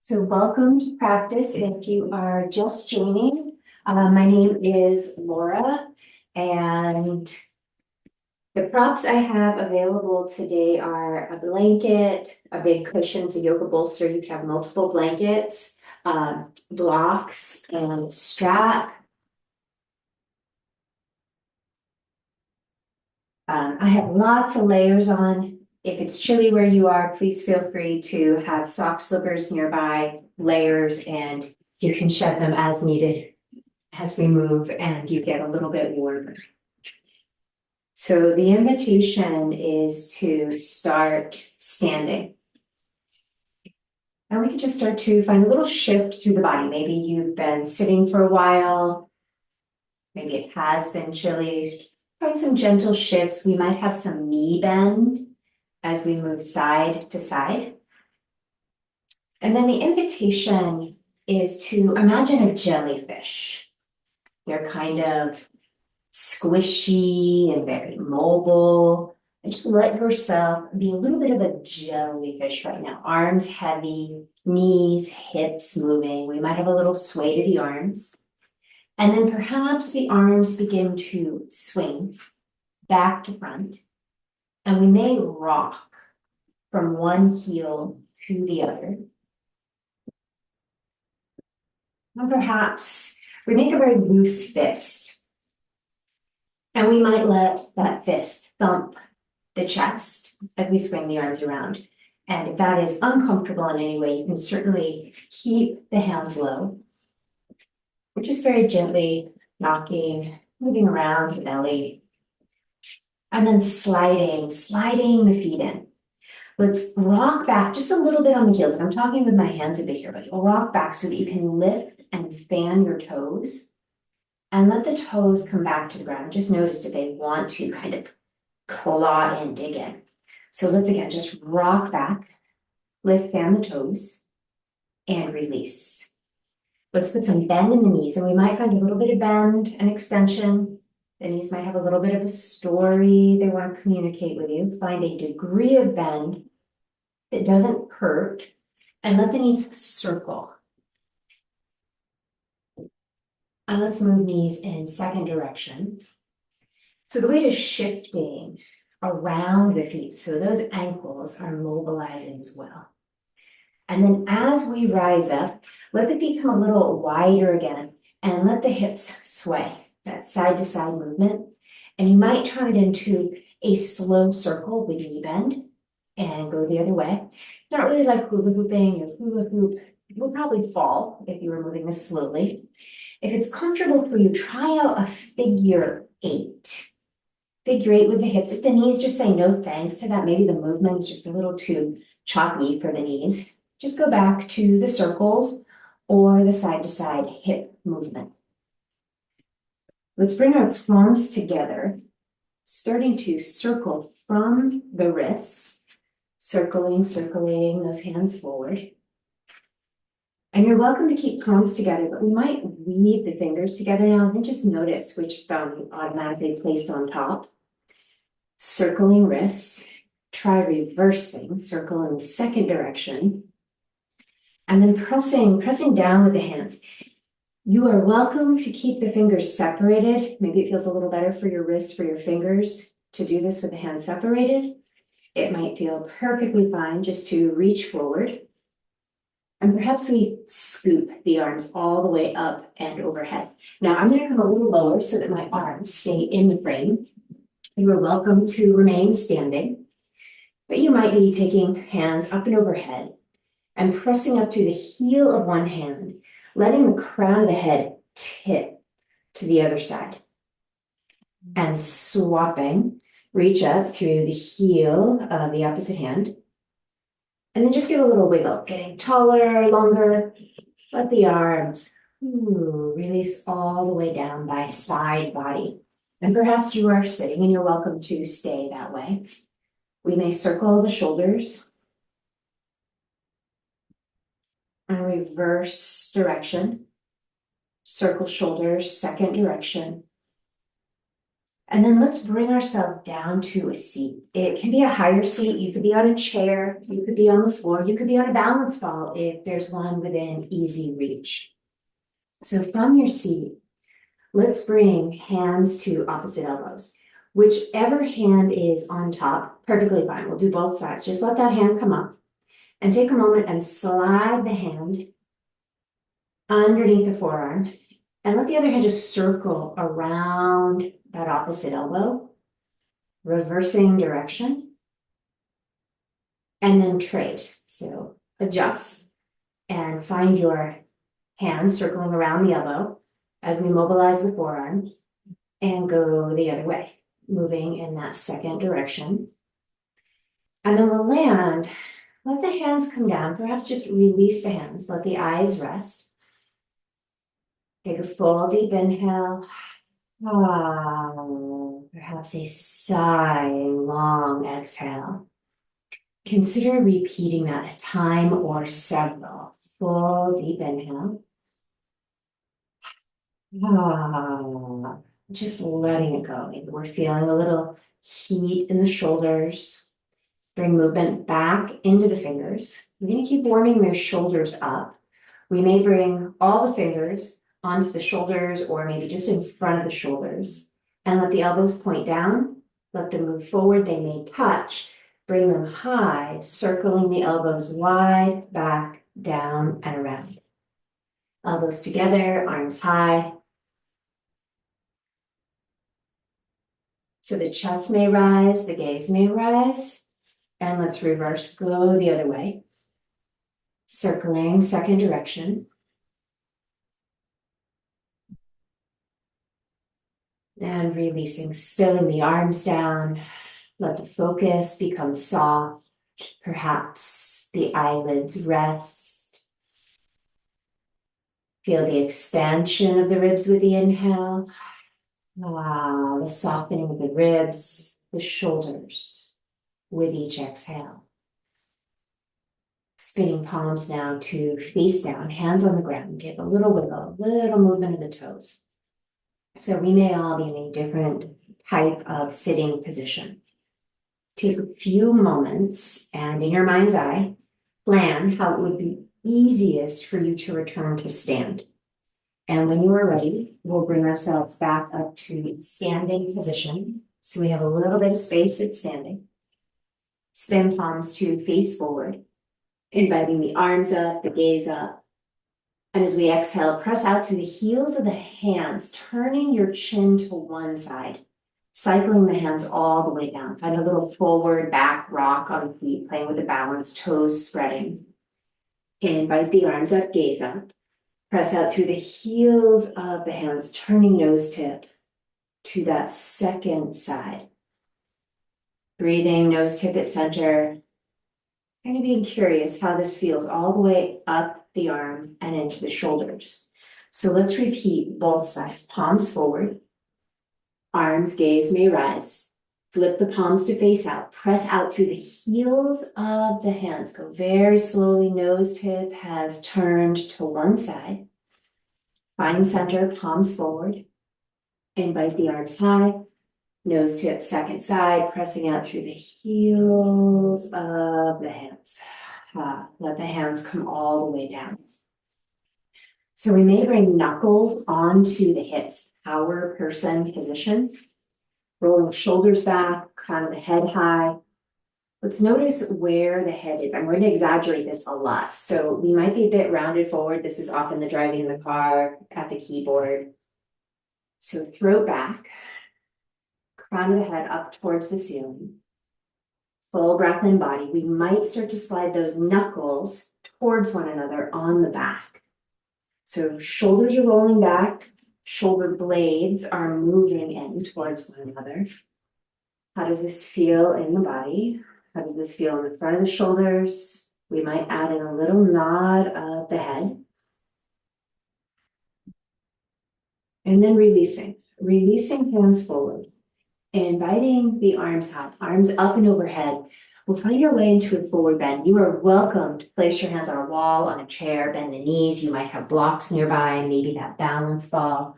So welcome to practice. If you are just joining, my name is Laura, and the props I have available today are a blanket, a big cushion, it's a yoga bolster. You can have multiple blankets, blocks, and strap. I have lots of layers on. If it's chilly where you are, please feel free to have sock slippers nearby, layers, and you can shed them as needed as we move and you get a little bit warmer. So the invitation is to start standing. And we can just start to find a little shift through the body. Maybe you've been sitting for a while. Maybe it has been chilly. Find some gentle shifts. We might have some knee bend as we move side to side. And then the invitation is to imagine a jellyfish. They're kind of squishy and very mobile. And just let yourself be a little bit of a jellyfish right now. Arms heavy, knees, hips moving. We might have a little sway to the arms. And then perhaps the arms begin to swing back to front. And we may rock from one heel to the other. And perhaps we make a very loose fist. And we might let that fist thump the chest as we swing the arms around. And if that is uncomfortable in any way, you can certainly keep the hands low. We're just very gently knocking, moving around the belly. And then sliding the feet in. Let's rock back just a little bit on the heels. I'm talking with my hands a bit here, but you'll rock back so that you can lift and fan your toes. And let the toes come back to the ground. Just notice that they want to kind of claw and dig in. So let's again just rock back, lift, fan the toes, and release. Let's put some bend in the knees, and we might find a little bit of bend and extension. The knees might have a little bit of a story they want to communicate with you. Find a degree of bend that doesn't hurt, and let the knees circle. And let's move knees in second direction. So the weight is shifting around the feet, so those ankles are mobilizing as well. And then as we rise up, let the feet come a little wider again, and let the hips sway, that side to side movement. And you might turn it into a slow circle with knee bend and go the other way. Not really like hula hooping. Your hula hoop will probably fall if you were moving this slowly. If it's comfortable for you, try out a figure eight. Figure eight with the hips. If the knees just say no thanks to that, maybe the movement is just a little too choppy for the knees, just go back to the circles or the side to side hip movement. Let's bring our palms together, starting to circle from the wrists, circling those hands forward. And you're welcome to keep palms together, but we might weave the fingers together now and then just notice which thumb automatically placed on top. Circling wrists, try reversing, circle in the second direction. And then pressing down with the hands. You are welcome to keep the fingers separated. Maybe it feels a little better for your wrists, for your fingers to do this with the hands separated. It might feel perfectly fine just to reach forward. And perhaps we scoop the arms all the way up and overhead. Now I'm going to come a little lower so that my arms stay in the frame. You are welcome to remain standing, but you might be taking hands up and overhead and pressing up through the heel of one hand, letting the crown of the head tip to the other side. And swapping, reach up through the heel of the opposite hand. And then just give a little wiggle, getting taller, longer. Let the arms release all the way down by side body. And perhaps you are sitting and you're welcome to stay that way. We may circle the shoulders and reverse direction. Circle shoulders, second direction. And then let's bring ourselves down to a seat. It can be a higher seat. You could be on a chair. You could be on the floor. You could be on a balance ball if there's one within easy reach. So from your seat, let's bring hands to opposite elbows. Whichever hand is on top, perfectly fine. We'll do both sides. Just let that hand come up and take a moment and slide the hand underneath the forearm and let the other hand just circle around that opposite elbow, reversing direction, and then trade. So adjust and find your hand circling around the elbow as we mobilize the forearm and go the other way, moving in that second direction. And then we'll land, let the hands come down, perhaps just release the hands, let the eyes rest. Take a full deep inhale. Perhaps a sighing long exhale. Consider repeating that a time or several. Full deep inhale. Just letting it go. Maybe we're feeling a little heat in the shoulders. Bring movement back into the fingers. We're going to keep warming those shoulders up. We may bring all the fingers onto the shoulders or maybe just in front of the shoulders and let the elbows point down. Let them move forward. They may touch. Bring them high, circling the elbows wide, back, down, and around. Elbows together, arms high. So the chest may rise, the gaze may rise. And let's reverse, go the other way. Circling, second direction. And releasing, spilling the arms down. Let the focus become soft. Perhaps the eyelids rest. Feel the expansion of the ribs with the inhale. The softening of the ribs, the shoulders with each exhale. Spinning palms now to face down, hands on the ground. Give a little wiggle, a little movement of the toes. So we may all be in a different type of sitting position. Take a few moments and in your mind's eye, plan how it would be easiest for you to return to stand. And when you are ready, we'll bring ourselves back up to standing position. So we have a little bit of space at standing. Spin palms to face forward, inviting the arms up, the gaze up. And as we exhale, press out through the heels of the hands, turning your chin to one side, cycling the hands all the way down. Find a little forward, back rock on the feet, playing with the balance, toes spreading. Invite the arms up, gaze up. Press out through the heels of the hands, turning nose tip to that second side. Breathing, nose tip at center. Kind of being curious how this feels all the way up the arm and into the shoulders. So let's repeat both sides. Palms forward. Arms, gaze may rise. Flip the palms to face out. Press out through the heels of the hands. Go very slowly. Nose tip has turned to one side. Find center, palms forward. Invite the arms high. Nose tip, second side, pressing out through the heels of the hands. Let the hands come all the way down. So we may bring knuckles onto the hips, power person position. Rolling shoulders back, crown of the head high. Let's notice where the head is. I'm going to exaggerate this a lot. So we might be a bit rounded forward. This is often the driving in the car, at the keyboard. So throat back, crown of the head up towards the ceiling. Full breath in body. We might start to slide those knuckles towards one another on the back. So shoulders are rolling back. Shoulder blades are moving in towards one another. How does this feel in the body? How does this feel in the front of the shoulders? We might add in a little nod of the head. And then releasing. Releasing hands forward. Inviting the arms up, arms up and overhead. We'll find your way into a forward bend. You are welcome to place your hands on a wall, on a chair, bend the knees. You might have blocks nearby, maybe that balance ball.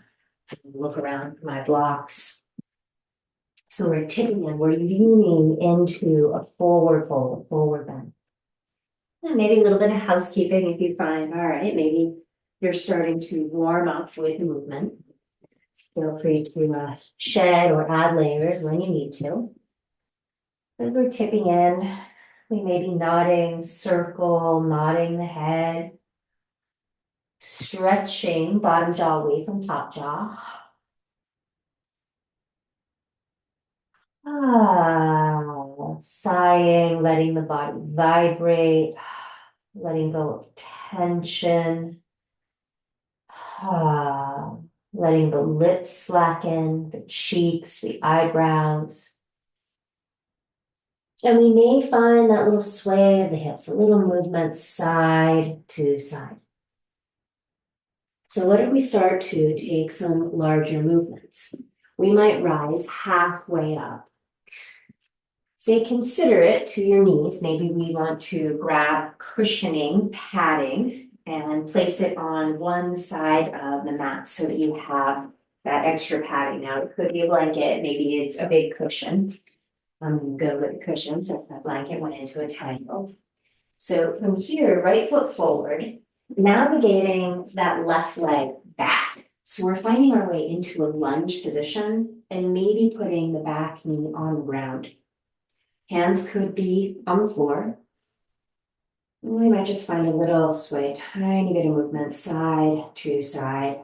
Look around for my blocks. So we're tipping in, we're leaning into a forward fold, forward bend. And maybe a little bit of housekeeping if you find, all right, maybe you're starting to warm up with movement. Feel free to shed or add layers when you need to. But we're tipping in, we may be nodding, circle, nodding the head, stretching bottom jaw away from top jaw. Sighing, letting the body vibrate, letting go of tension. Letting the lips slacken, the cheeks, the eyebrows. And we may find that little sway of the hips, a little movement side to side. So what if we start to take some larger movements? We might rise halfway up. Stay considerate to your knees. Maybe we want to grab cushioning, padding, and place it on one side of the mat so that you have that extra padding. Now, it could be a blanket, maybe it's a big cushion. I'm good with the cushion since that blanket went into a tangle. So from here, right foot forward, navigating that left leg back. So we're finding our way into a lunge position and maybe putting the back knee on the ground. Hands could be on the floor. We might just find a little sway, tiny bit of movement, side to side.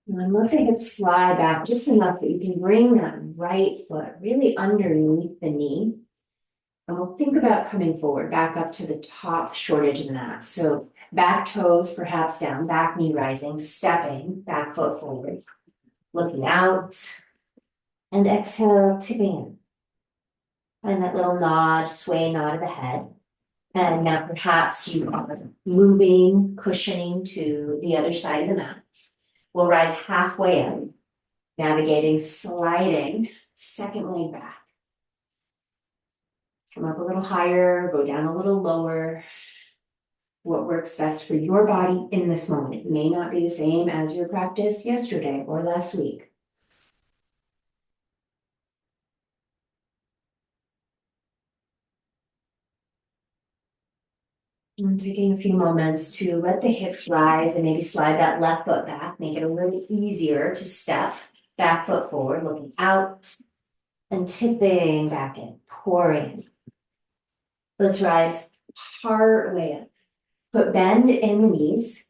And let the hips slide back just enough that you can bring that right foot really underneath the knee. And we'll think about coming forward, back up to the top short edge of the mat. So back toes perhaps down, back knee rising, stepping, back foot forward, looking out, and exhale, tipping in. Find that little nod, sway nod of the head. And now perhaps you are moving, cushioning to the other side of the mat. We'll rise halfway in, navigating, sliding, second leg back. Come up a little higher, go down a little lower. What works best for your body in this moment. It may not be the same as your practice yesterday or last week. And taking a few moments to let the hips rise and maybe slide that left foot back, make it a little easier to step, back foot forward, looking out, and tipping back in, pouring. Let's rise part way up. Put bend in the knees,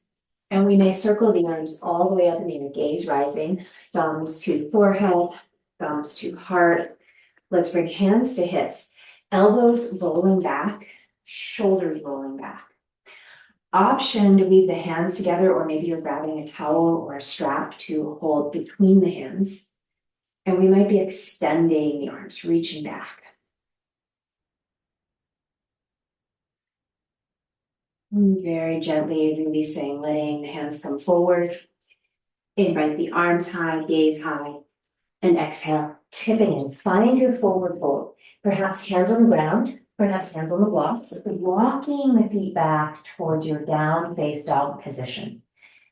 and we may circle the arms all the way up in the air, gaze rising, thumbs to forehead, thumbs to heart. Let's bring hands to hips, elbows rolling back, shoulders rolling back. Option to weave the hands together, or maybe you're grabbing a towel or a strap to hold between the hands. And we might be extending the arms, reaching back. Very gently releasing, letting the hands come forward. Invite the arms high, gaze high, and exhale, tipping in. Find your forward fold. Perhaps hands on the ground, perhaps hands on the blocks. Walking the feet back towards your down face dog position.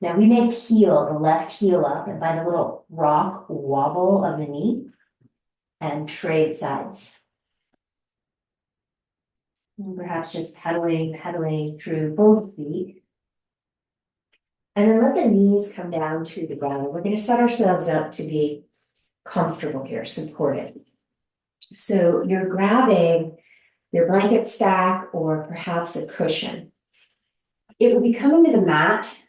Now we may peel the left heel up and find a little rock wobble of the knee and trade sides. And perhaps just pedaling through both feet. And then let the knees come down to the ground. We're going to set ourselves up to be comfortable here, supported. So you're grabbing your blanket stack or perhaps a cushion. It will be coming to the mat,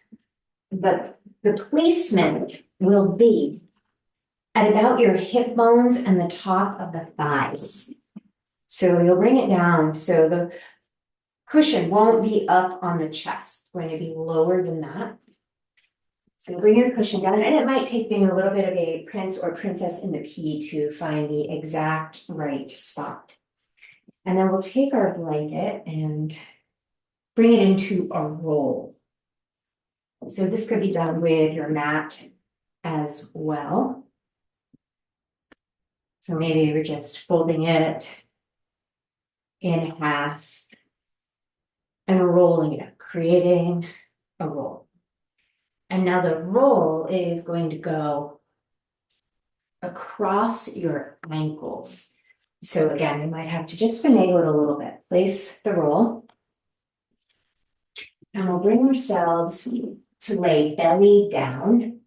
but the placement will be at about your hip bones and the top of the thighs. So you'll bring it down so the cushion won't be up on the chest. It's going to be lower than that. So bring your cushion down, and it might take being a little bit of a prince or princess in the pea to find the exact right spot. And then we'll take our blanket and bring it into a roll. So this could be done with your mat as well. So maybe you're just folding it in half and rolling it up, creating a roll. And now the roll is going to go across your ankles. So again, you might have to just finagle it a little bit. Place the roll. And we'll bring ourselves to lay belly down.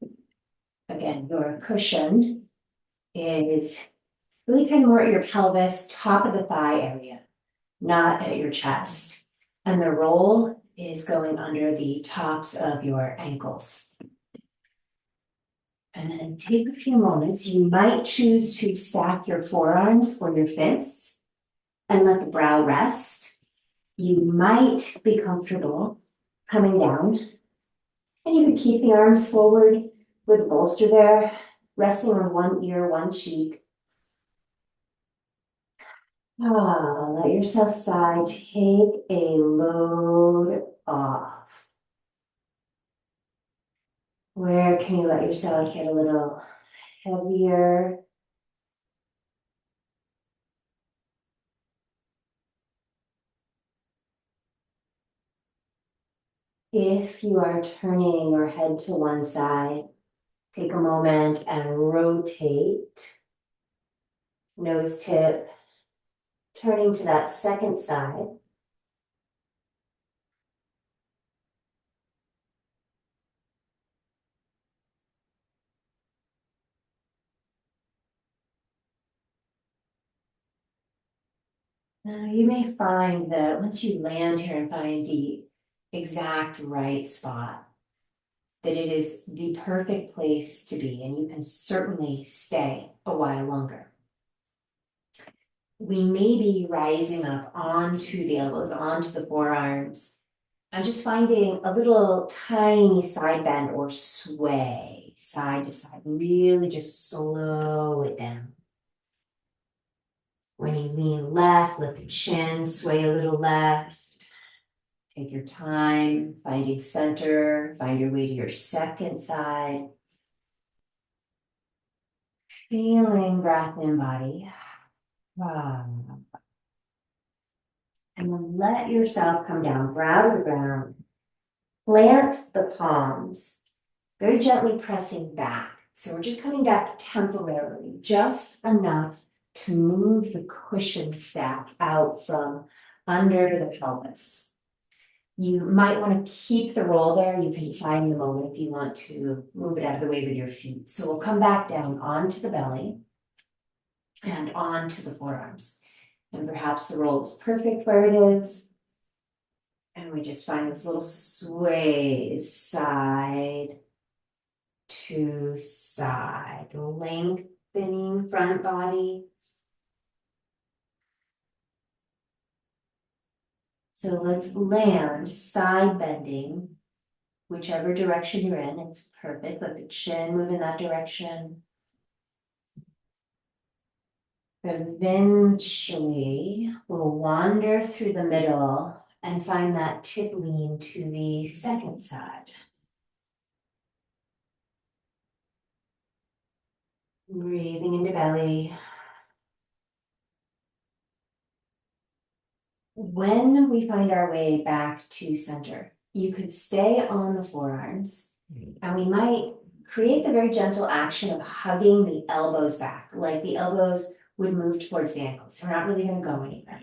Again, your cushion is really kind of more at your pelvis, top of the thigh area, not at your chest. And the roll is going under the tops of your ankles. And then take a few moments. You might choose to stack your forearms or your fists and let the brow rest. You might be comfortable coming down. And you can keep the arms forward with the bolster there, resting on one ear, one cheek. Let yourself sigh, take a load off. Where can you let yourself get a little heavier? If you are turning your head to one side, take a moment and rotate. Nose tip, turning to that second side. Now you may find that once you land here and find the exact right spot, that it is the perfect place to be, and you can certainly stay a while longer. We may be rising up onto the elbows, onto the forearms, and just finding a little tiny side bend or sway side to side. Really just slow it down. When you lean left, let the chin sway a little left. Take your time, finding center, find your way to your second side. Feeling breath in body. And then let yourself come down, brow to the ground. Plant the palms, very gently pressing back. So we're just coming back temporarily, just enough to move the cushion stack out from under the pelvis. You might want to keep the roll there. You can decide in the moment if you want to move it out of the way with your feet. So we'll come back down onto the belly and onto the forearms. And perhaps the roll is perfect where it is. And we just find those little sways side to side, lengthening front body. So let's land side bending, whichever direction you're in, it's perfect. Let the chin move in that direction. Eventually, we'll wander through the middle and find that tip lean to the second side. Breathing into belly. When we find our way back to center, you could stay on the forearms, and we might create the very gentle action of hugging the elbows back, like the elbows would move towards the ankles. We're not really going to go anywhere.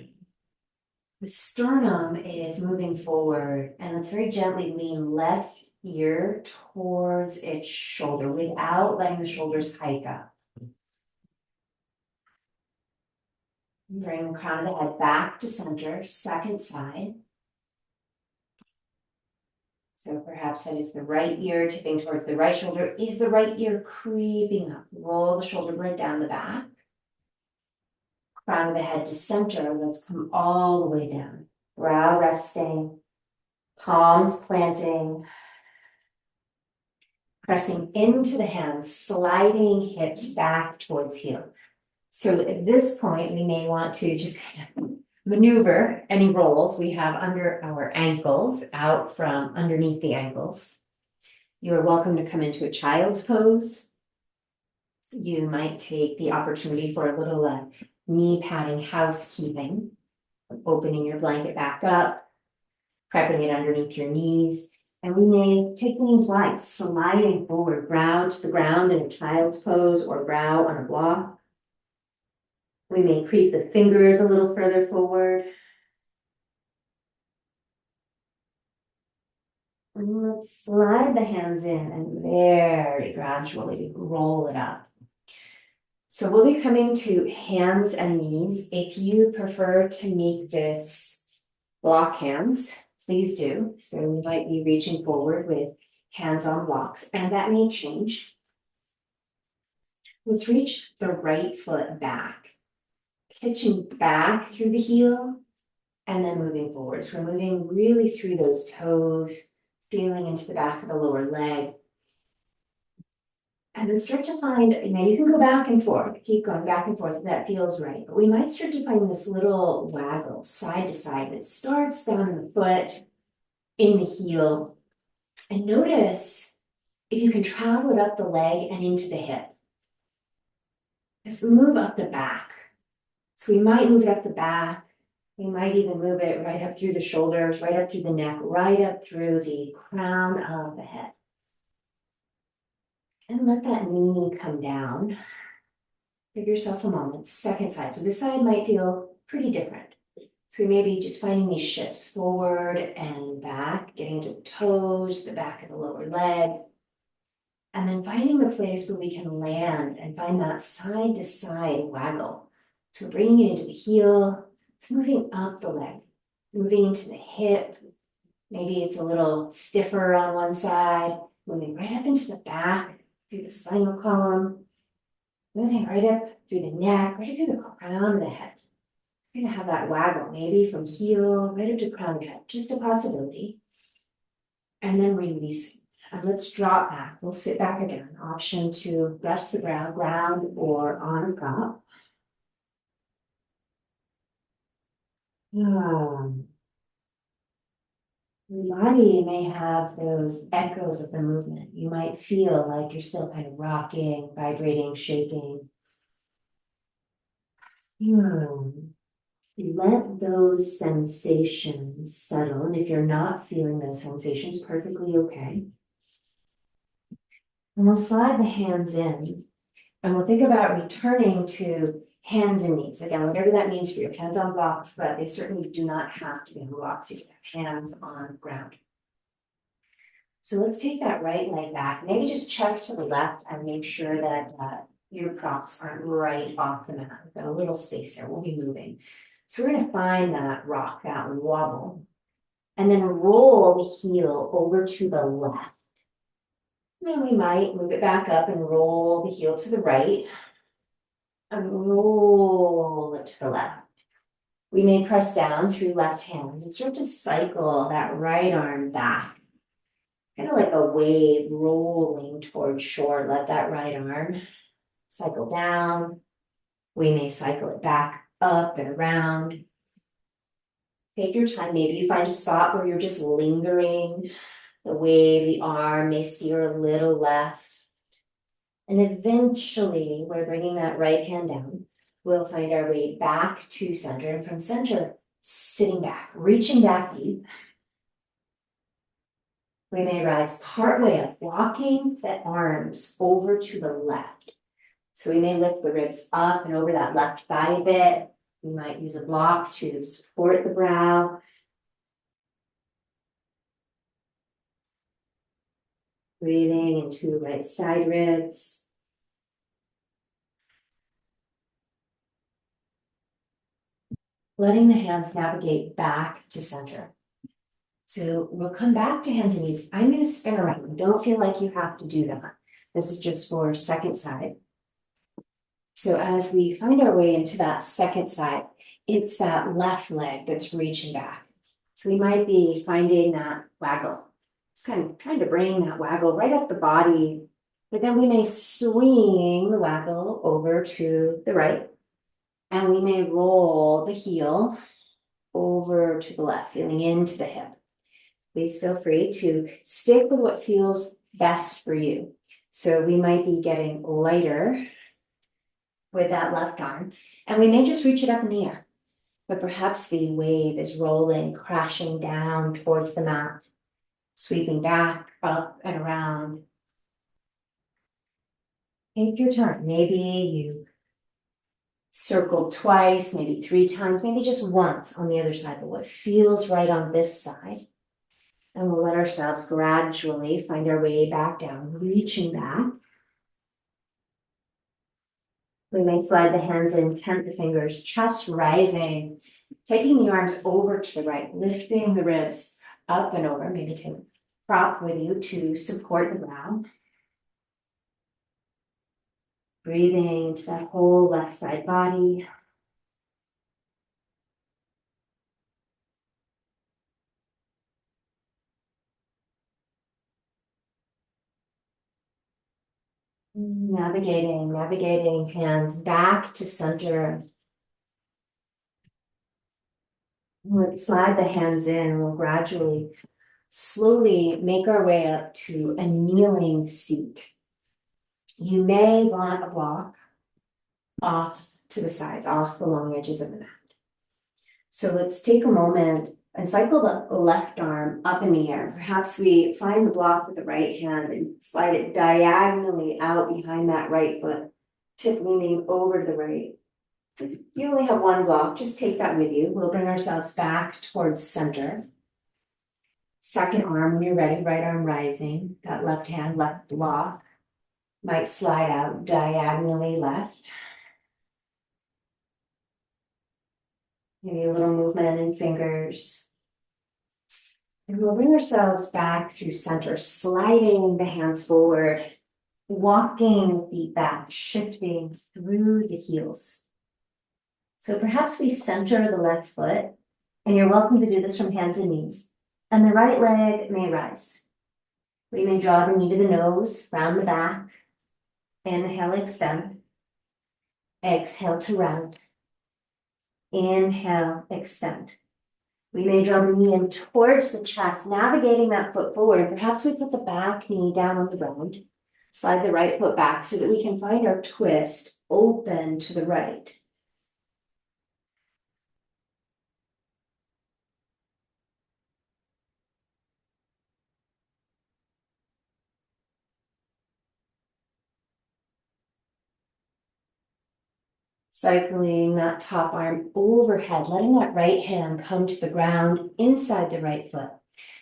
The sternum is moving forward, and let's very gently lean left ear towards its shoulder without letting the shoulders hike up. Bring the crown of the head back to center, second side. So perhaps that is the right ear tipping towards the right shoulder. Is the right ear creeping up? Roll the shoulder blade down the back. Crown of the head to center. Let's come all the way down. Brow resting, palms planting, pressing into the hands, sliding hips back towards heel. So at this point, we may want to just kind of maneuver any rolls we have under our ankles, out from underneath the ankles. You are welcome to come into a child's pose. You might take the opportunity for a little knee padding housekeeping, opening your blanket back up, prepping it underneath your knees. And we may take the knees wide, sliding forward, brow to the ground in a child's pose or brow on a block. We may creep the fingers a little further forward. And let's slide the hands in and very gradually roll it up. So we'll be coming to hands and knees. If you prefer to make this block hands, please do. So you might be reaching forward with hands on blocks, and that may change. Let's reach the right foot back, pitching back through the heel, and then moving forward. So we're moving really through those toes, feeling into the back of the lower leg. And then start to find, now you can go back and forth, keep going back and forth if that feels right. But we might start to find this little waggle side to side that starts down in the foot, in the heel. And notice if you can travel it up the leg and into the hip. Just move up the back. So we might move it up the back. We might even move it right up through the shoulders, right up through the neck, right up through the crown of the head. And let that knee come down. Give yourself a moment. Second side. So this side might feel pretty different. So we may be just finding these shifts forward and back, getting to the toes, the back of the lower leg. And then finding the place where we can land and find that side to side waggle. So we're bringing it into the heel. It's moving up the leg, moving into the hip. Maybe it's a little stiffer on one side, moving right up into the back, through the spinal column, moving right up through the neck, right up through the crown of the head. You're gonna have that waggle, maybe from heel right up to crown of the head, just a possibility. And then release. And let's drop back. We'll sit back again. Option to rest the ground or on a prop. Your body may have those echoes of the movement. You might feel like you're still kind of rocking, vibrating, shaking. Let those sensations settle. And if you're not feeling those sensations, perfectly okay. And we'll slide the hands in. And we'll think about returning to hands and knees. Again, whatever that means for you. Hands on blocks, but they certainly do not have to be on blocks. You can have hands on the ground. So let's take that right leg back. Maybe just check to the left and make sure that your props aren't right off the mat. We've got a little space there. We'll be moving. So we're going to find that rock, that wobble, and then roll the heel over to the left. And then we might move it back up and roll the heel to the right and roll it to the left. We may press down through left hand and start to cycle that right arm back. Kind of like a wave rolling towards shore. Let that right arm cycle down. We may cycle it back up and around. Take your time. Maybe you find a spot where you're just lingering. The wave, the arm may steer a little left. And eventually, we're bringing that right hand down. We'll find our way back to center. And from center, sitting back, reaching back deep. We may rise partway up, walking the arms over to the left. So we may lift the ribs up and over that left thigh a bit. We might use a block to support the brow. Breathing into right side ribs. Letting the hands navigate back to center. So we'll come back to hands and knees. I'm going to spin around. Don't feel like you have to do that. This is just for second side. So as we find our way into that second side, it's that left leg that's reaching back. So we might be finding that waggle. Just kind of trying to bring that waggle right up the body. But then we may swing the waggle over to the right. And we may roll the heel over to the left, feeling into the hip. Please feel free to stick with what feels best for you. So we might be getting lighter with that left arm, and we may just reach it up in the air. but perhaps the wave is rolling, crashing down towards the mat, sweeping back, up and around. Take your time. Maybe you circle twice, maybe 3 times, maybe just once on the other side, but what feels right on this side. And we'll let ourselves gradually find our way back down, reaching back. We may slide the hands in, tent the fingers, chest rising, taking the arms over to the right, lifting the ribs up and over. Maybe take a prop with you to support the ground. Breathing into that whole left side body. Navigating hands back to center. Let's slide the hands in. We'll gradually, slowly make our way up to a kneeling seat. You may want a block off to the sides, off the long edges of the mat. So let's take a moment and cycle the left arm up in the air. Perhaps we find the block with the right hand and slide it diagonally out behind that right foot, tip leaning over to the right. You only have one block, just take that with you. We'll bring ourselves back towards center. Second arm, when you're ready, right arm rising, that left hand, left block, might slide out diagonally left. Maybe a little movement in fingers. And we'll bring ourselves back through center, sliding the hands forward, walking the feet back, shifting through the heels. So perhaps we center the left foot, and you're welcome to do this from hands and knees. And the right leg may rise. We may draw the knee to the nose, round the back. Inhale, extend. Exhale to round. Inhale, extend. We may draw the knee in towards the chest, navigating that foot forward. And perhaps we put the back knee down on the ground. Slide the right foot back so that we can find our twist open to the right. Cycling that top arm overhead, letting that right hand come to the ground inside the right foot.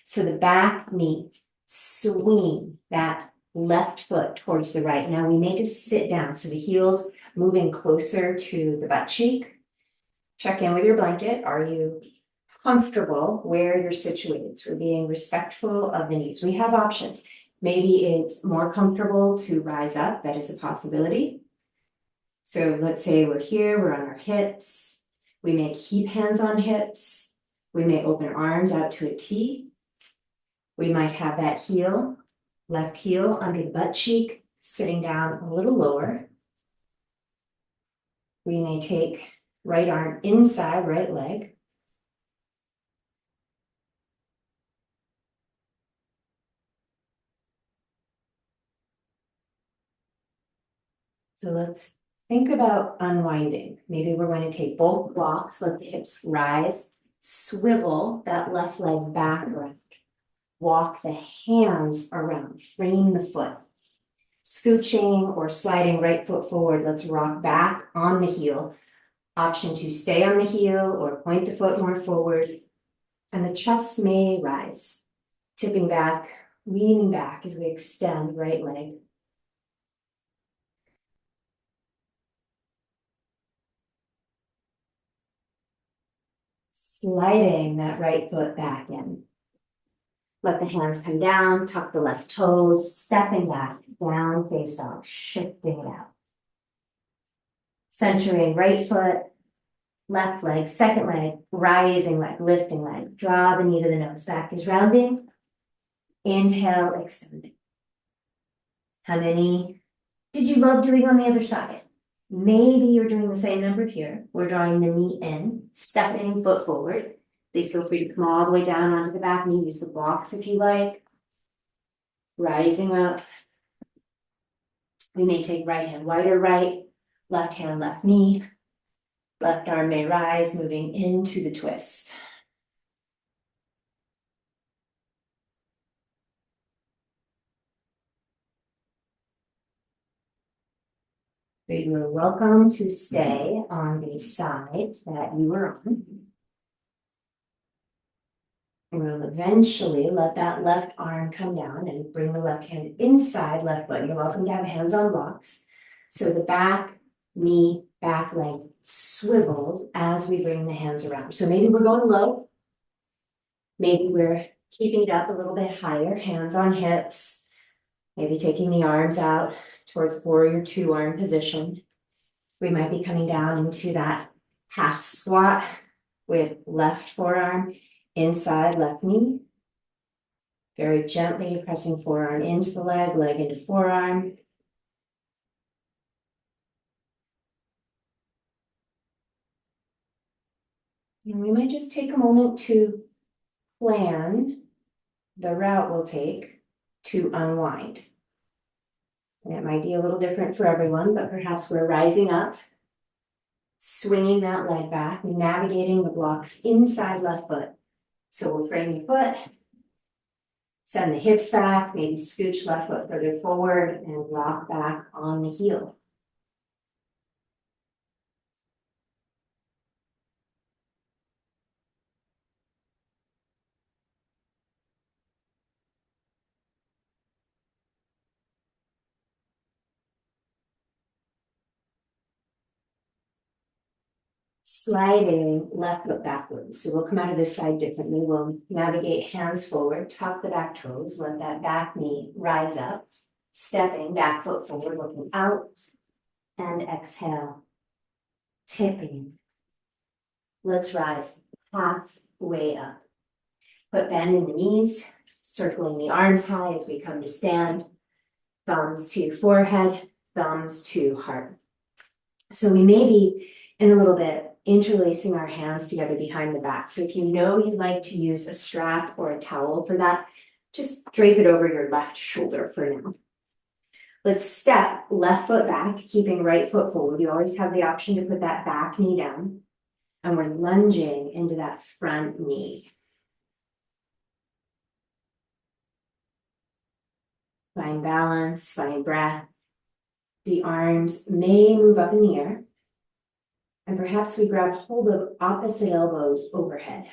So the back knee swinging that left foot towards the right. Now we may just sit down. So the heels moving closer to the butt cheek. Check in with your blanket. Are you comfortable where you're situated? So we're being respectful of the knees. We have options. Maybe it's more comfortable to rise up. That is a possibility. So let's say we're here, we're on our hips. We may keep hands on hips. We may open arms out to a T. We might have that heel, left heel under the butt cheek, sitting down a little lower. We may take right arm inside right leg. So let's think about unwinding. Maybe we're going to take both blocks, let the hips rise, swivel that left leg back around, walk the hands around, frame the foot. Scooching or sliding right foot forward, let's rock back on the heel. Option to stay on the heel or point the foot more forward. And the chest may rise, tipping back, leaning back as we extend right leg. Sliding that right foot back in. Let the hands come down, tuck the left toes, stepping back, down face dog, shifting it out. Centering right foot, left leg, second leg, rising leg, lifting leg. Draw the knee to the nose, back is rounding. Inhale, extending. How many did you love doing on the other side? Maybe you're doing the same number here. We're drawing the knee in, stepping foot forward. Please feel free to come all the way down onto the back knee. Use the blocks if you like. Rising up. We may take right hand wider right, left hand left knee. Left arm may rise, moving into the twist. So you are welcome to stay on the side that you are on. We'll eventually let that left arm come down and bring the left hand inside left foot. You're welcome to have hands on blocks. So the back knee, back leg swivels as we bring the hands around. So maybe we're going low. Maybe we're keeping it up a little bit higher, hands on hips. Maybe taking the arms out towards warrior two arm position. We might be coming down into that half squat with left forearm inside left knee. Very gently pressing forearm into the leg, leg into forearm. And we might just take a moment to plan the route we'll take to unwind. And it might be a little different for everyone, but perhaps we're rising up, swinging that leg back, navigating the blocks inside left foot. So we'll frame the foot, send the hips back, maybe scooch left foot further forward and rock back on the heel. Sliding left foot backwards. So we'll come out of this side differently. We'll navigate hands forward, tuck the back toes, let that back knee rise up, stepping back foot forward, looking out, and exhale, tipping. Let's rise halfway up. Put bend in the knees, circling the arms high as we come to stand. Thumbs to forehead, thumbs to heart. So we may be in a little bit interlacing our hands together behind the back. So if you know you'd like to use a strap or a towel for that, just drape it over your left shoulder for now. Let's step left foot back, keeping right foot forward. You always have the option to put that back knee down. And we're lunging into that front knee. Find balance, find breath. The arms may move up in the air. And perhaps we grab hold of opposite elbows overhead.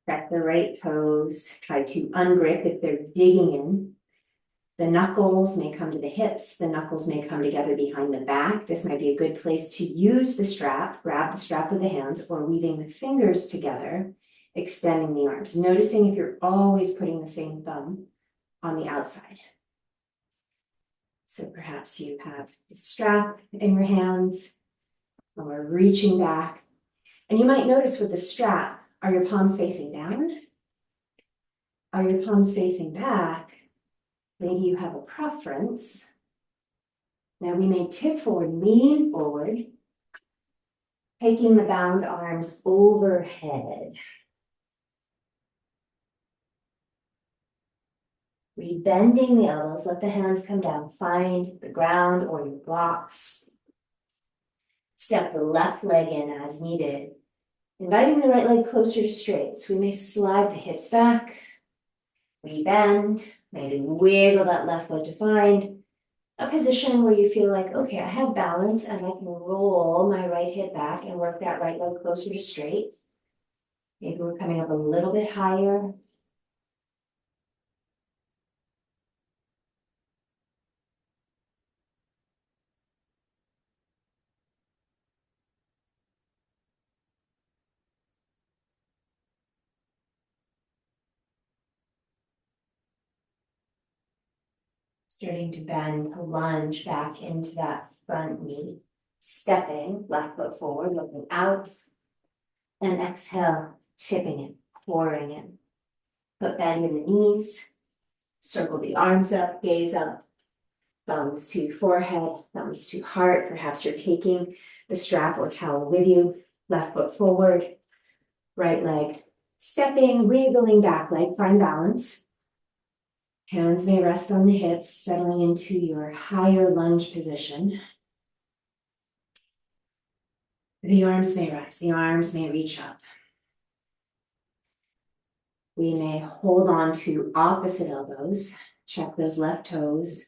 Press the right toes. Try to ungrip if they're digging in. The knuckles may come to the hips. The knuckles may come together behind the back. This might be a good place to use the strap. Grab the strap with the hands or weaving the fingers together, extending the arms. Noticing if you're always putting the same thumb on the outside. So perhaps you have the strap in your hands and we're reaching back. And you might notice with the strap, are your palms facing down? Are your palms facing back? Maybe you have a preference. Now we may tip forward, lean forward, taking the bound arms overhead. Rebending the elbows, let the hands come down, find the ground or your blocks. Step the left leg in as needed, inviting the right leg closer to straight. So we may slide the hips back, rebend, maybe wiggle that left foot to find a position where you feel like, okay, I have balance and I can roll my right hip back and work that right leg closer to straight. Maybe we're coming up a little bit higher. Starting to bend, to lunge back into that front knee. Stepping, left foot forward, looking out. And exhale, tipping it, pouring in. Put bend in the knees. Circle the arms up, gaze up. Thumbs to forehead, thumbs to heart. Perhaps you're taking the strap or towel with you. Left foot forward, right leg stepping, wiggling back leg, find balance. Hands may rest on the hips, settling into your higher lunge position. The arms may rise, the arms may reach up. We may hold on to opposite elbows, check those left toes.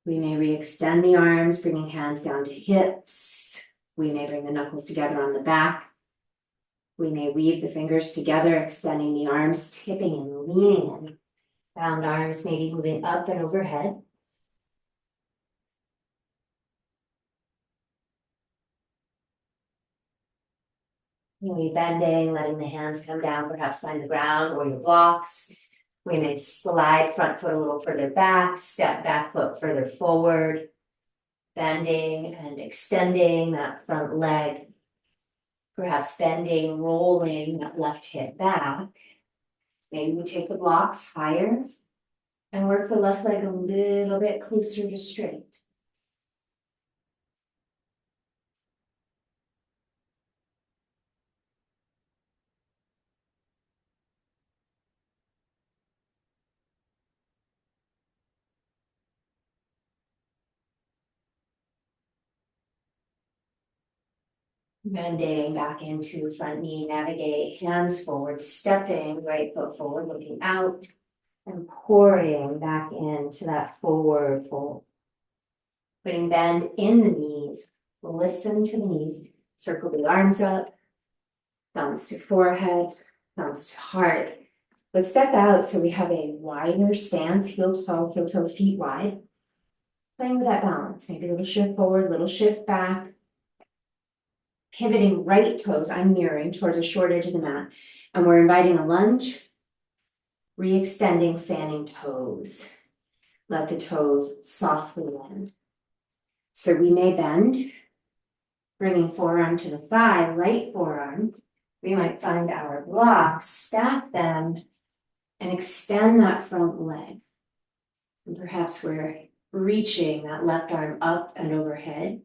We may re-extend the arms, bringing hands down to hips. We may bring the knuckles together on the back. We may weave the fingers together, extending the arms, tipping and leaning in. Bound arms maybe moving up and overhead. Maybe bending, letting the hands come down, perhaps find the ground or your blocks. We may slide front foot a little further back, step back foot further forward, bending and extending that front leg. Perhaps bending, rolling that left hip back. Maybe we take the blocks higher and work the left leg a little bit closer to straight. Bending back into front knee, navigate, hands forward, stepping, right foot forward, looking out, and pouring back into that forward fold. Putting bend in the knees, listen to the knees, circle the arms up, thumbs to forehead, thumbs to heart. Let's step out so we have a wider stance, heel toe, feet wide. Playing with that balance, maybe a little shift forward, little shift back. Pivoting right toes, I'm mirroring towards the short edge of the mat. And we're inviting a lunge, re-extending, fanning toes. Let the toes softly land. So we may bend, bringing forearm to the thigh, right forearm. We might find our blocks, stack them, and extend that front leg. And perhaps we're reaching that left arm up and overhead.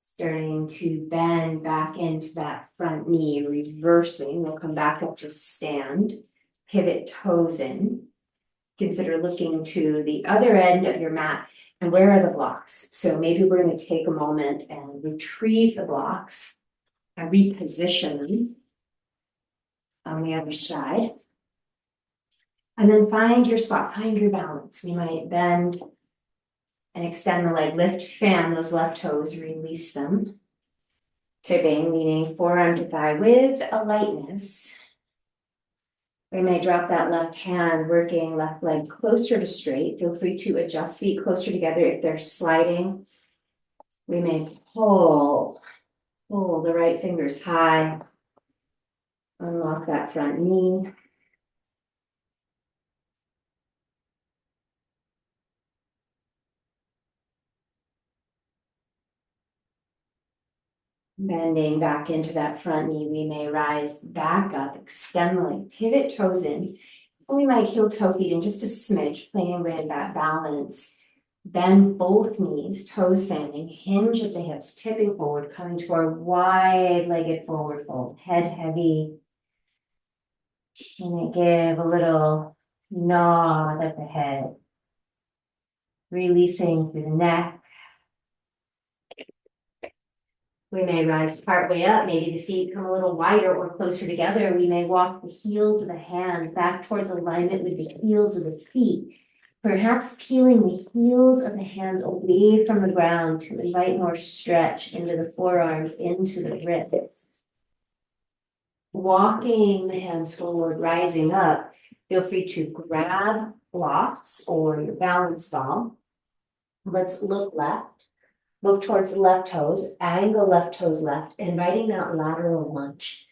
Starting to bend back into that front knee, reversing. We'll come back up to stand. Pivot toes in. Consider looking to the other end of your mat. And where are the blocks? So maybe we're going to take a moment and retrieve the blocks and reposition them on the other side. And then find your spot, find your balance. We might bend and extend the leg, lift, fan those left toes, release them. Tipping, leaning forearm to thigh with a lightness. We may drop that left hand, working left leg closer to straight. Feel free to adjust feet closer together if they're sliding. We may pull the right fingers high. Unlock that front knee. Bending back into that front knee, we may rise back up, extend the leg, pivot toes in. We might heel toe feet in just a smidge, playing with that balance. Bend both knees, toes fanning, hinge at the hips, tipping forward, coming to our wide-legged forward fold. Head heavy. And give a little nod at the head. Releasing through the neck. We may rise part way up. Maybe the feet come a little wider or closer together. We may walk the heels of the hands back towards alignment with the heels of the feet. Perhaps peeling the heels of the hands away from the ground to invite more stretch into the forearms, into the wrists. Walking the hands forward, rising up. Feel free to grab blocks or your balance ball. Let's look left. Look towards the left toes, angle left toes left, inviting that lateral lunge.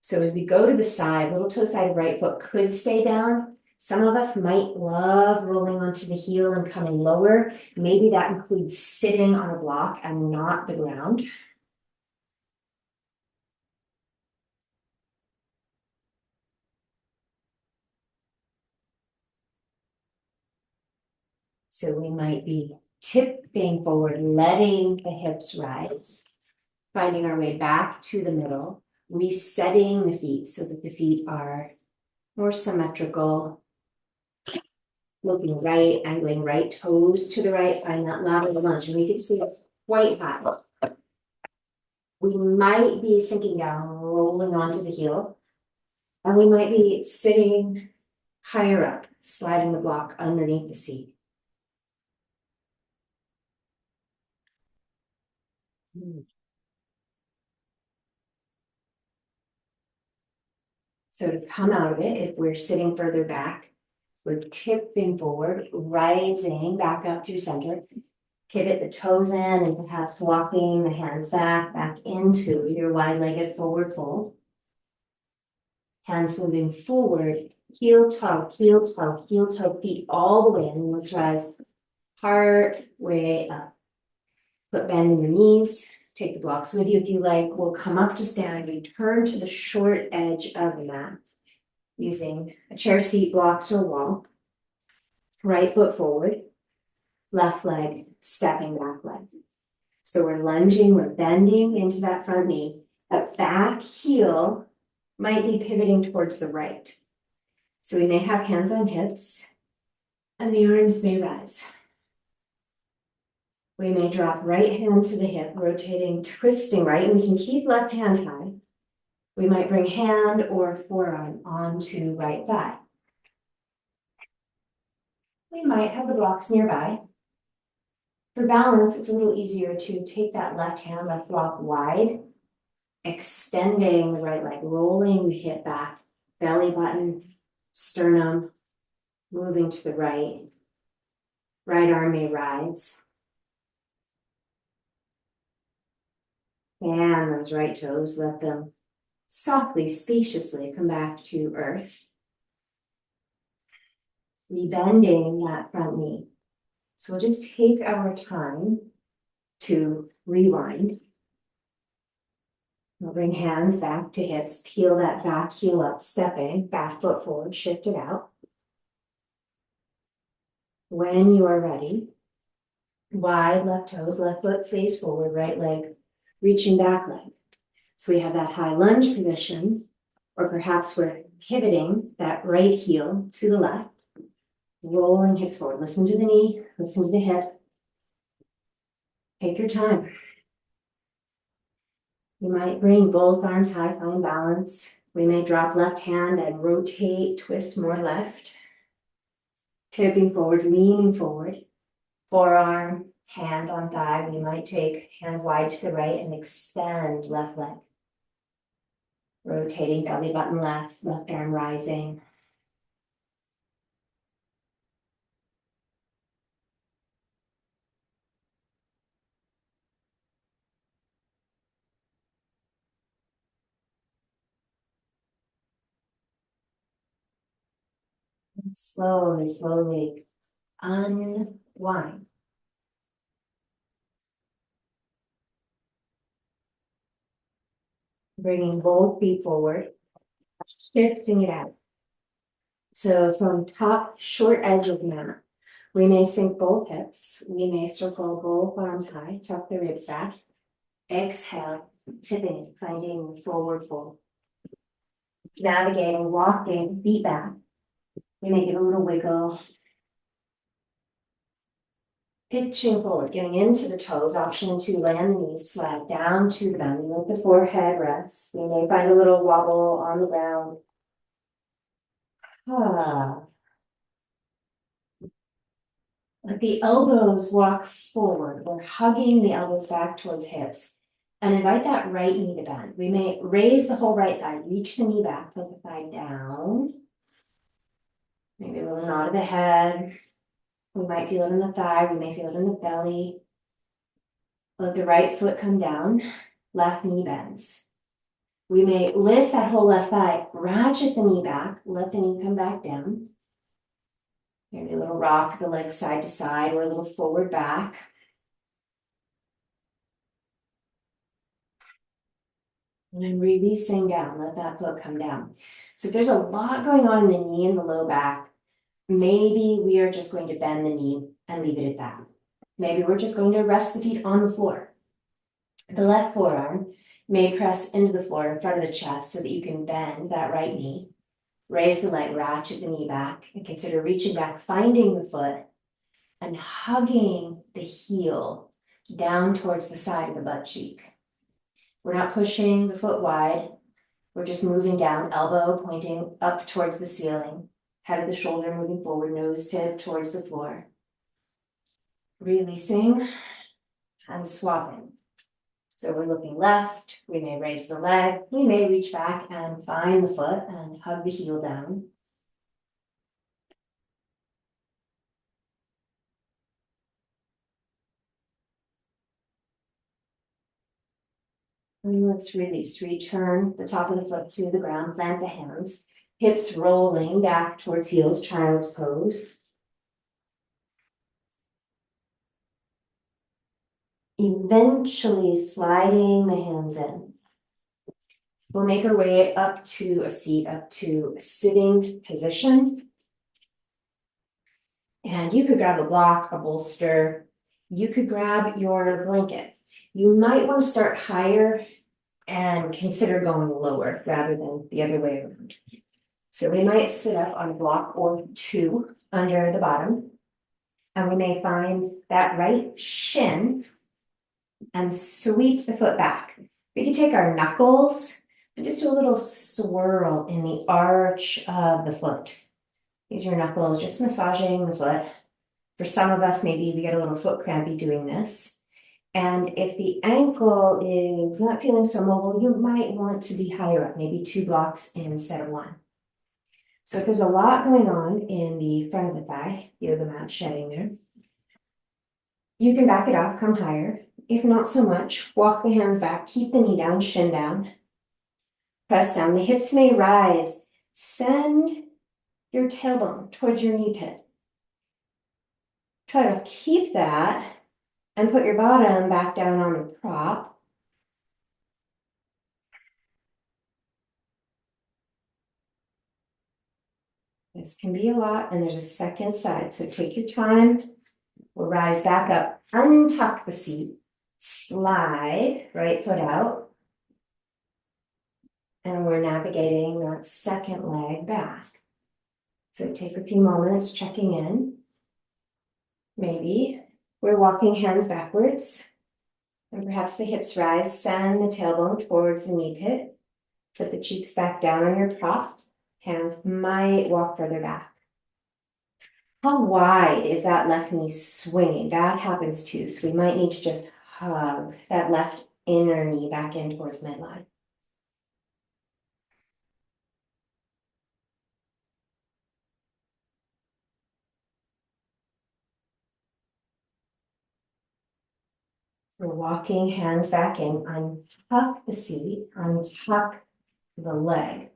So as we go to the side, little toe side of right foot could stay down. Some of us might love rolling onto the heel and coming lower. Maybe that includes sitting on a block and not the ground. So we might be tipping forward, letting the hips rise, finding our way back to the middle, resetting the feet so that the feet are more symmetrical, looking right, angling right toes to the right, find that lateral lunge, and we can see it quite high. We might be sinking down, rolling onto the heel, and we might be sitting higher up, sliding the block underneath the seat. So to come out of it, if we're sitting further back, we're tipping forward, rising back up to center. Pivot the toes in and perhaps walking the hands back into your wide-legged forward fold. Hands moving forward, heel toe, heel toe, heel toe, feet all the way in. Let's rise part way up. Put bend in your knees. Take the blocks with you if you like. We'll come up to stand. Return to the short edge of the mat using a chair seat, blocks, or wall. Right foot forward, left leg stepping back leg. So we're lunging, we're bending into that front knee. That back heel might be pivoting towards the right. So we may have hands on hips and the arms may rise. We may drop right hand to the hip, rotating, twisting right, and we can keep left hand high. We might bring hand or forearm onto right thigh. We might have the blocks nearby. For balance, it's a little easier to take that left hand, left block wide, extending the right leg, rolling the hip back, belly button, sternum, moving to the right. Right arm may rise. And those right toes, let them softly, spaciously come back to earth. Rebending that front knee. So we'll just take our time to rewind. We'll bring hands back to hips, peel that back heel up, stepping, back foot forward, shift it out. When you are ready, wide left toes, left foot stays forward, right leg reaching back leg. So we have that high lunge position, or perhaps we're pivoting that right heel to the left, rolling hips forward. Listen to the knee, listen to the hip. Take your time. You might bring both arms high, find balance. We may drop left hand and rotate, twist more left. Tipping forward, leaning forward. Forearm, hand on thigh. We might take hand wide to the right and extend left leg. Rotating belly button left, left arm rising. And slowly, slowly unwind. Bringing both feet forward, shifting it out. So from top short edge of the mat, we may sink both hips. We may circle both arms high, tuck the ribs back. Exhale, tipping, finding forward fold. Navigating, walking, feet back. We may give a little wiggle. Pitching forward, getting into the toes. Option 2, land the knees, slide down to the belly. Let the forehead rest. We may find a little wobble on the ground. Let the elbows walk forward. We're hugging the elbows back towards hips. And invite that right knee to bend. We may raise the whole right thigh, reach the knee back, put the thigh down. Maybe a little nod of the head. We might feel it in the thigh, we may feel it in the belly. Let the right foot come down, left knee bends. We may lift that whole left thigh, ratchet the knee back, let the knee come back down. Maybe a little rock the legs side to side or a little forward back. And then releasing down, let that foot come down. So if there's a lot going on in the knee and the low back, Maybe we are just going to bend the knee and leave it at that. Maybe we're just going to rest the feet on the floor. The left forearm may press into the floor in front of the chest so that you can bend that right knee. Raise the leg, ratchet the knee back, and consider reaching back, finding the foot, and hugging the heel down towards the side of the butt cheek. We're not pushing the foot wide. We're just moving down, elbow pointing up towards the ceiling, head of the shoulder moving forward, nose tip towards the floor. Releasing and swapping. So we're looking left, we may raise the leg, we may reach back and find the foot and hug the heel down. And let's release, return the top of the foot to the ground, plant the hands, hips rolling back towards heels, child's pose. Eventually sliding the hands in. We'll make our way up to a seat, up to a sitting position. And you could grab a block, a bolster. You could grab your blanket. You might want to start higher and consider going lower rather than the other way around. So we might sit up on a block or two under the bottom. And we may find that right shin and sweep the foot back. We can take our knuckles and just do a little swirl in the arch of the foot. Use your knuckles, just massaging the foot. For some of us, maybe we get a little foot crampy doing this. And if the ankle is not feeling so mobile, you might want to be higher up, maybe 2 blocks instead of 1. So if there's a lot going on in the front of the thigh, yoga mat shedding there, you can back it off, come higher. If not so much, walk the hands back, keep the knee down, shin down. Press down, the hips may rise. Send your tailbone towards your knee pit. Try to keep that and put your bottom back down on the prop. This can be a lot, and there's a second side, so take your time. We'll rise back up, untuck the seat, slide right foot out, and we're navigating that second leg back. So take a few moments checking in. Maybe we're walking hands backwards, and perhaps the hips rise, send the tailbone towards the knee pit, put the cheeks back down on your prop, hands might walk further back. How wide is that left knee swinging? That happens too, so we might need to just hug that left inner knee back in towards midline. We're walking hands back in, untuck the seat, untuck the leg.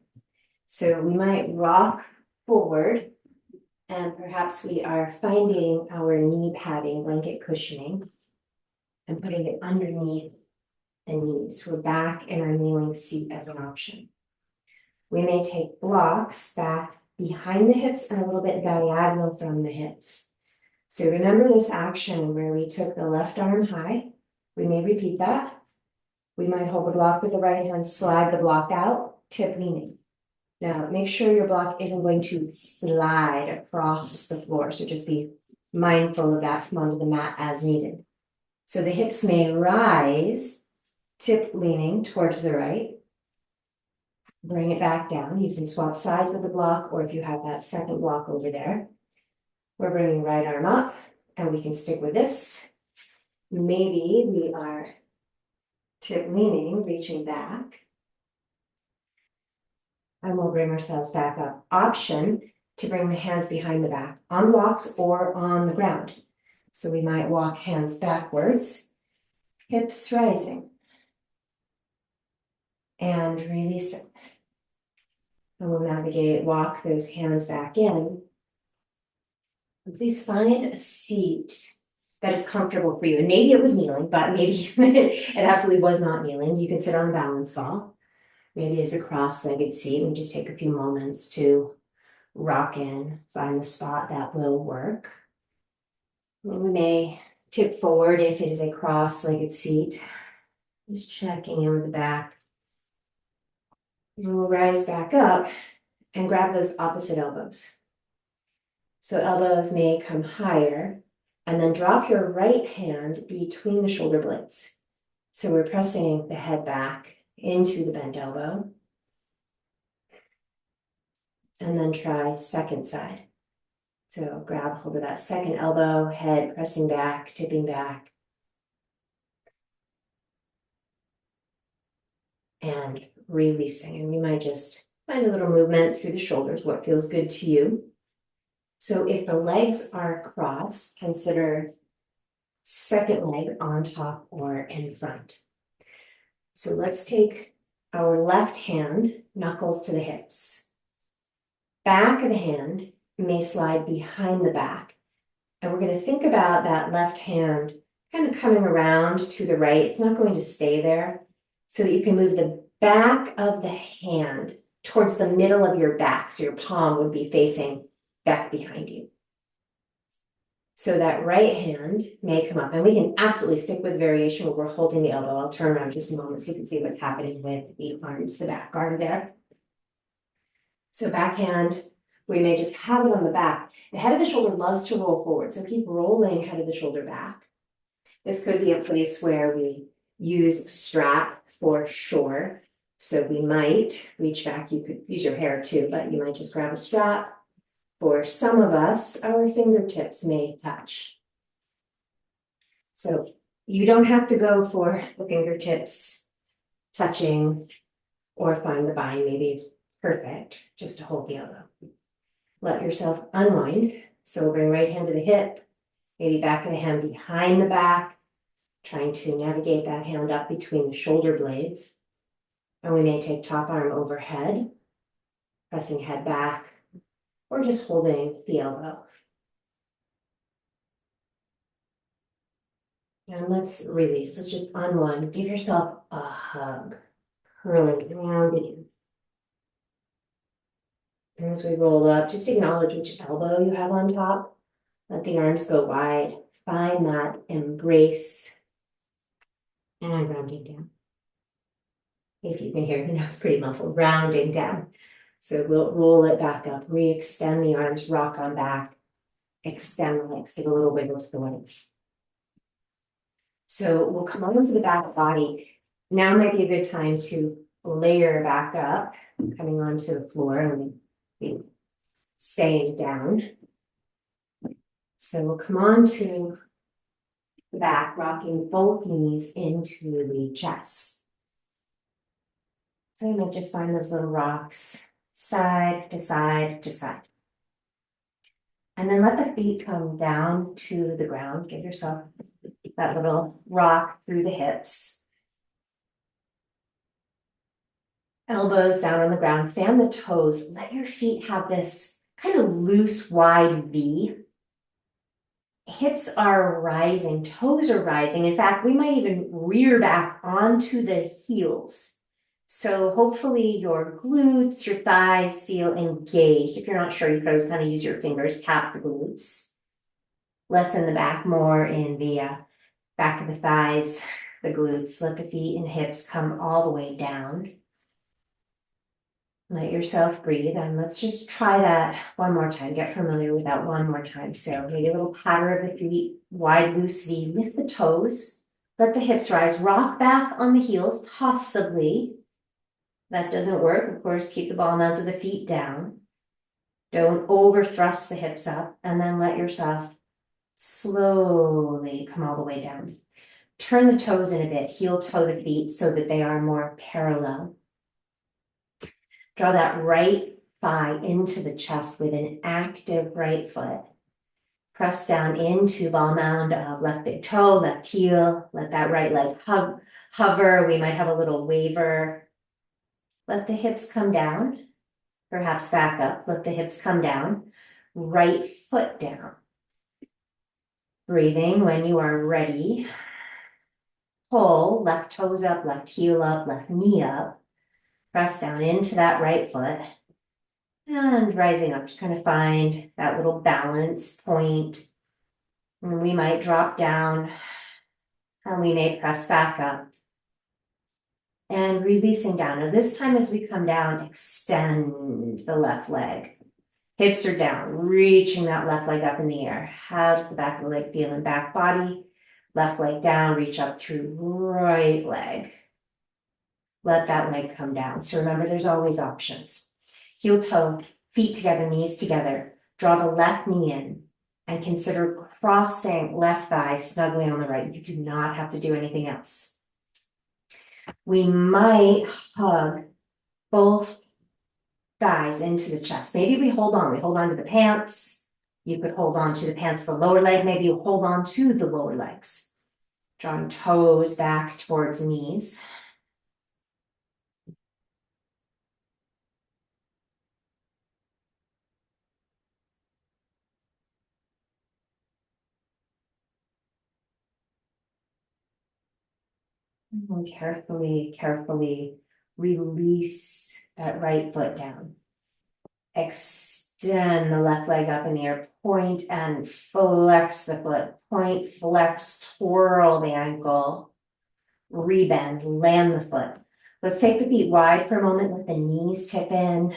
So we might rock forward, and perhaps we are finding our knee padding, blanket cushioning, and putting it underneath the knees. We're back in our kneeling seat as an option. We may take blocks back behind the hips and a little bit diagonal from the hips. So remember this action where we took the left arm high. We may repeat that. We might hold the block with the right hand, slide the block out, tip leaning. Now, make sure your block isn't going to slide across the floor. So just be mindful of that, come onto the mat as needed. So the hips may rise, tip leaning towards the right. Bring it back down. You can swap sides with the block, or if you have that second block over there. We're bringing right arm up, and we can stick with this. Maybe we are tip leaning, reaching back. And we'll bring ourselves back up. Option to bring the hands behind the back on blocks or on the ground. So we might walk hands backwards, hips rising, and releasing. And we'll navigate, walk those hands back in. And please find a seat that is comfortable for you. And maybe it was kneeling, but maybe it absolutely was not kneeling. You can sit on a balance ball. Maybe it's a cross-legged seat, and just take a few moments to rock in, find the spot that will work. And we may tip forward if it is a cross-legged seat. Just checking in with the back. And we'll rise back up and grab those opposite elbows. So elbows may come higher, and then drop your right hand between the shoulder blades. So we're pressing the head back into the bent elbow. And then try second side. So grab hold of that second elbow, head pressing back, tipping back. And releasing. And we might just find a little movement through the shoulders, what feels good to you. So if the legs are crossed, consider second leg on top or in front. So let's take our left hand, knuckles to the hips. Back of the hand may slide behind the back. And we're going to think about that left hand kind of coming around to the right. It's not going to stay there. So that you can move the back of the hand towards the middle of your back. So your palm would be facing back behind you. So that right hand may come up, and we can absolutely stick with variation where we're holding the elbow. I'll turn around just a moment so you can see what's happening with the arms, the back guard there. So backhand, we may just have it on the back. The head of the shoulder loves to roll forward, so keep rolling head of the shoulder back. This could be a place where we use strap for sure. So we might reach back, you could use your hair too, but you might just grab a strap. For some of us, our fingertips may touch. So you don't have to go for the fingertips touching or find the bind. Maybe it's perfect just to hold the elbow. Let yourself unwind. So bring right hand to the hip, maybe back of the hand behind the back, trying to navigate that hand up between the shoulder blades. And we may take top arm overhead, pressing head back, or just holding the elbow. And let's release. Let's just unwind. Give yourself a hug, curling around in. And as we roll up, just acknowledge which elbow you have on top. Let the arms go wide. Find that embrace. And rounding down. If you can hear me now, it's pretty muffled. Rounding down. So we'll roll it back up. Re-extend the arms, rock on back. Extend the legs, give a little wiggle to the legs. So we'll come onto the back body. Now might be a good time to layer back up, coming onto the floor and staying down. So we'll come on to the back, rocking both knees into the chest. So you might just find those little rocks side to side to side. And then let the feet come down to the ground. Give yourself that little rock through the hips. Elbows down on the ground, fan the toes. Let your feet have this kind of loose, wide V. Hips are rising, toes are rising. In fact, we might even rear back onto the heels. So hopefully your glutes, your thighs feel engaged. If you're not sure, you can always kind of use your fingers, tap the glutes. Less in the back, more in the back of the thighs, the glutes. Let the feet and hips come all the way down. Let yourself breathe, and let's just try that one more time. Get familiar with that one more time. So maybe a little patter of the feet, wide, loose V. Lift the toes. Let the hips rise. Rock back on the heels, possibly. That doesn't work. Of course, keep the ball and ends of the feet down. Don't over thrust the hips up, and then let yourself slowly come all the way down. Turn the toes in a bit, heel toe the feet so that they are more parallel. Draw that right thigh into the chest with an active right foot. Press down into ball mound of left big toe, left heel. Let that right leg hover. We might have a little waver. Let the hips come down. Perhaps back up. Let the hips come down. Right foot down. Breathing when you are ready. Pull, left toes up, left heel up, left knee up. Press down into that right foot. And rising up, just kind of find that little balance point. And we might drop down and we may press back up and releasing down. Now this time as we come down, extend the left leg. Hips are down, reaching that left leg up in the air. How does the back of the leg feel in back body? Left leg down, reach up through right leg. Let that leg come down. So remember, there's always options. Heel toe, feet together, knees together. Draw the left knee in and consider crossing left thigh snugly on the right. You do not have to do anything else. We might hug both thighs into the chest. Maybe we hold on to the pants. You could hold on to the pants, the lower leg. Maybe you hold on to the lower legs. Drawing toes back towards knees. And carefully release that right foot down. Extend the left leg up in the air, point and flex the foot, point, flex, twirl the ankle, rebend, land the foot. Let's take the feet wide for a moment, let the knees tip in,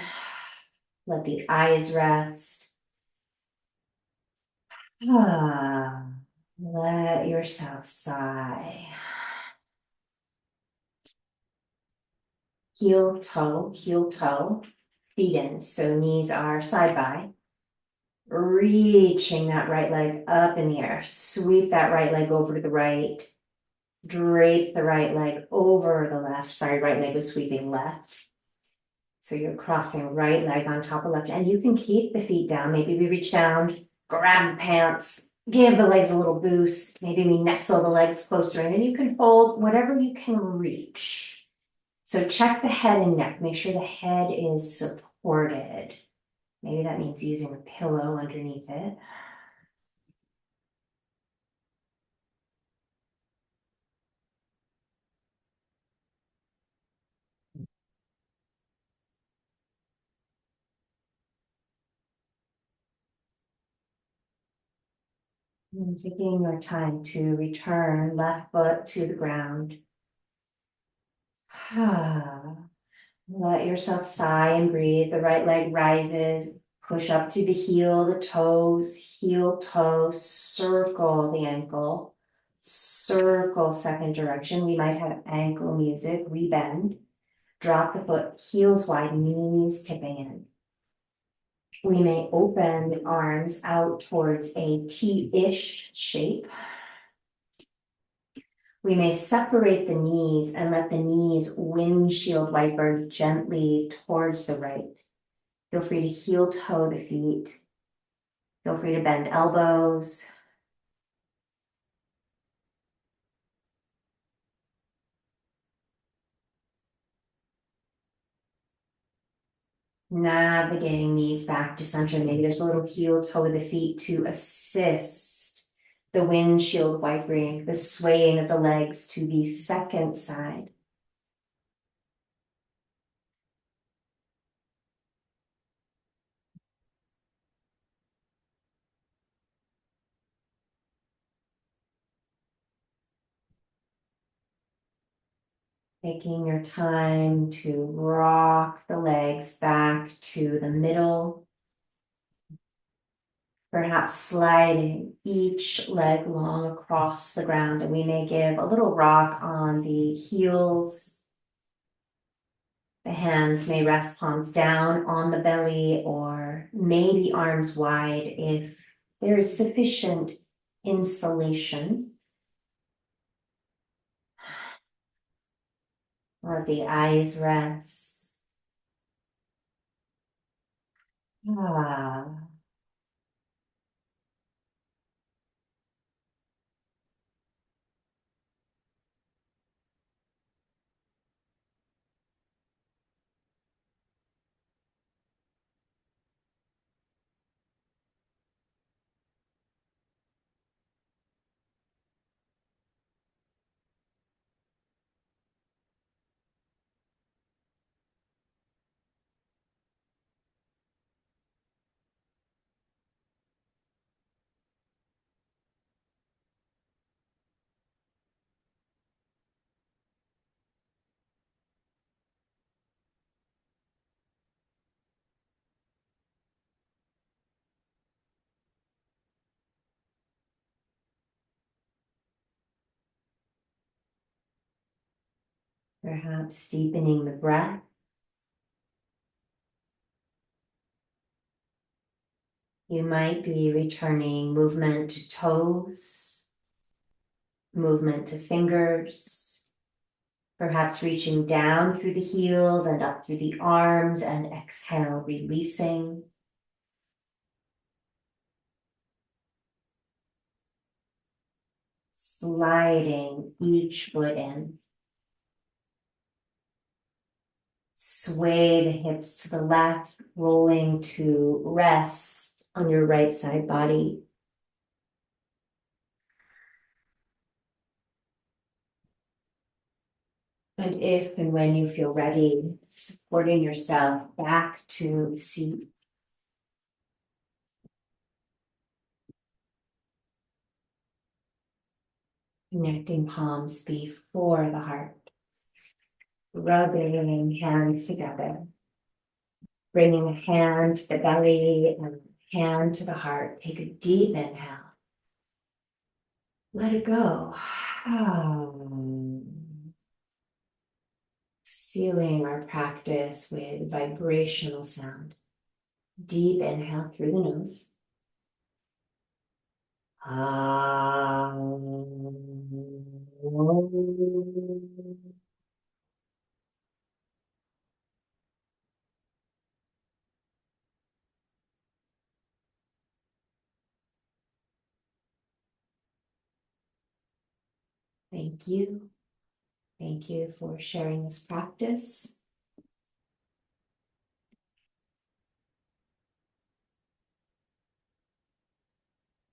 let the eyes rest. Let yourself sigh. Heel, toe, feet in. So knees are side by. Reaching that right leg up in the air. Sweep that right leg over to the right. Drape the right leg over the left. Sorry, right leg was sweeping left. So you're crossing right leg on top of left. And you can keep the feet down. Maybe we reach down, grab the pants, give the legs a little boost. Maybe we nestle the legs closer in, and you can fold whatever you can reach. So check the head and neck. Make sure the head is supported. Maybe that means using a pillow underneath it. And taking your time to return left foot to the ground. Let yourself sigh and breathe. The right leg rises. Push up through the heel, the toes, heel, toe, circle the ankle, circle second direction. We might have ankle music, rebend. Drop the foot, heels wide, knees tipping in. We may open the arms out towards a T-ish shape. We may separate the knees and let the knees windshield wiper gently towards the right. Feel free to heel toe the feet. Feel free to bend elbows. Navigating knees back to center. Maybe there's a little heel toe of the feet to assist the windshield wipering, the swaying of the legs to the second side. Taking your time to rock the legs back to the middle. Perhaps sliding each leg long across the ground, and we may give a little rock on the heels. The hands may rest palms down on the belly or maybe arms wide if there is sufficient insulation. Let the eyes rest. Ah. Perhaps deepening the breath. You might be returning movement to toes, movement to fingers, perhaps reaching down through the heels and up through the arms, and exhale, releasing. Sliding each foot in. Sway the hips to the left, rolling to rest on your right side body. And if and when you feel ready, supporting yourself back to seat. Connecting palms before the heart. Rubbing hands together. Bringing a hand to the belly and hand to the heart. Take a deep inhale. Let it go. Sealing our practice with vibrational sound. Deep inhale through the nose. Thank you. Thank you for sharing this practice.